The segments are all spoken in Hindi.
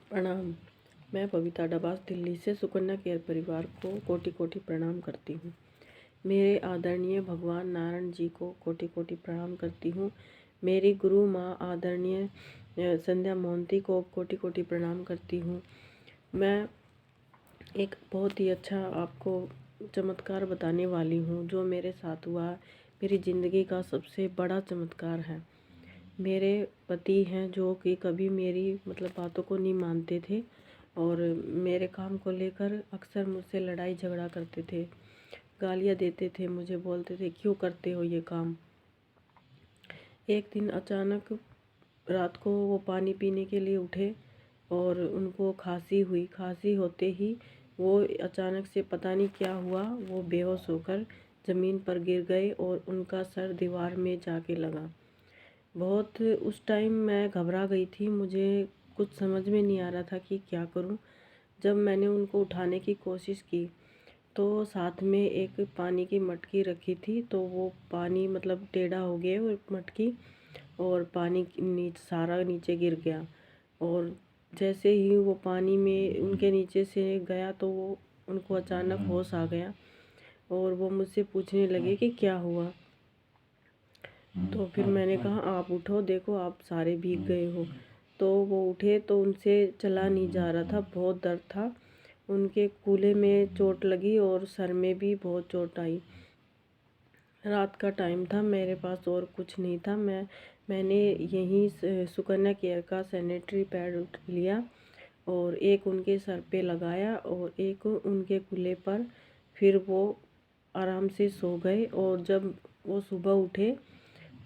प्रणाम। मैं बबीता डबास दिल्ली से सुकन्या केयर परिवार को कोटि कोटि प्रणाम करती हूँ। मेरे आदरणीय भगवान नारायण जी को कोटि कोटि प्रणाम करती हूँ। मेरी गुरु माँ आदरणीय संध्या मोहंती को कोटि कोटि प्रणाम करती हूँ। मैं एक बहुत ही अच्छा आपको चमत्कार बताने वाली हूँ जो मेरे साथ हुआ। मेरी ज़िंदगी का सबसे बड़ा चमत्कार है। मेरे पति हैं जो कि कभी मेरी बातों को नहीं मानते थे और मेरे काम को लेकर अक्सर मुझसे लड़ाई झगड़ा करते थे, गालियाँ देते थे, मुझे बोलते थे क्यों करते हो ये काम। एक दिन अचानक रात को वो पानी पीने के लिए उठे और उनको खांसी हुई। खांसी होते ही वो अचानक से पता नहीं क्या हुआ, वो बेहोश होकर ज़मीन पर गिर गए और उनका सर दीवार में जाके लगा। बहुत उस टाइम मैं घबरा गई थी, मुझे कुछ समझ में नहीं आ रहा था कि क्या करूं। जब मैंने उनको उठाने की कोशिश की तो साथ में एक पानी की मटकी रखी थी, तो वो पानी टेढ़ा हो गया वो मटकी और पानी नीचे सारा नीचे गिर गया। और जैसे ही वो पानी में उनके नीचे से गया तो वो उनको अचानक होश आ गया और वो मुझसे पूछने लगे कि क्या हुआ। तो फिर मैंने कहा आप उठो, देखो आप सारे भीग गए हो। तो वो उठे तो उनसे चला नहीं जा रहा था, बहुत दर्द था। उनके कूल्हे में चोट लगी और सर में भी बहुत चोट आई। रात का टाइम था, मेरे पास और कुछ नहीं था। मैंने यहीं सुकन्या केयर का सैनिटरी पैड लिया और एक उनके सर पे लगाया और एक उनके कूल्हे पर। फिर वो आराम से सो गए और जब वो सुबह उठे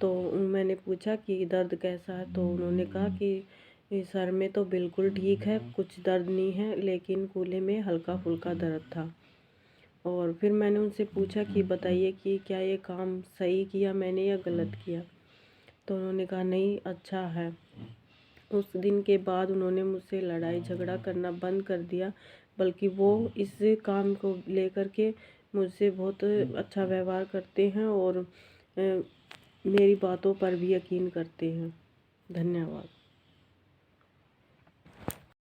तो मैंने पूछा कि दर्द कैसा है, तो उन्होंने कहा कि सर में तो बिल्कुल ठीक है, कुछ दर्द नहीं है, लेकिन कूल्हे में हल्का फुल्का दर्द था। और फिर मैंने उनसे पूछा कि बताइए कि क्या ये काम सही किया मैंने या गलत किया। तो उन्होंने कहा नहीं, अच्छा है। उस दिन के बाद उन्होंने मुझसे लड़ाई झगड़ा करना बंद कर दिया, बल्कि वो इस काम को लेकर के मुझसे बहुत अच्छा व्यवहार करते हैं और मेरी बातों पर भी यकीन करते हैं। धन्यवाद।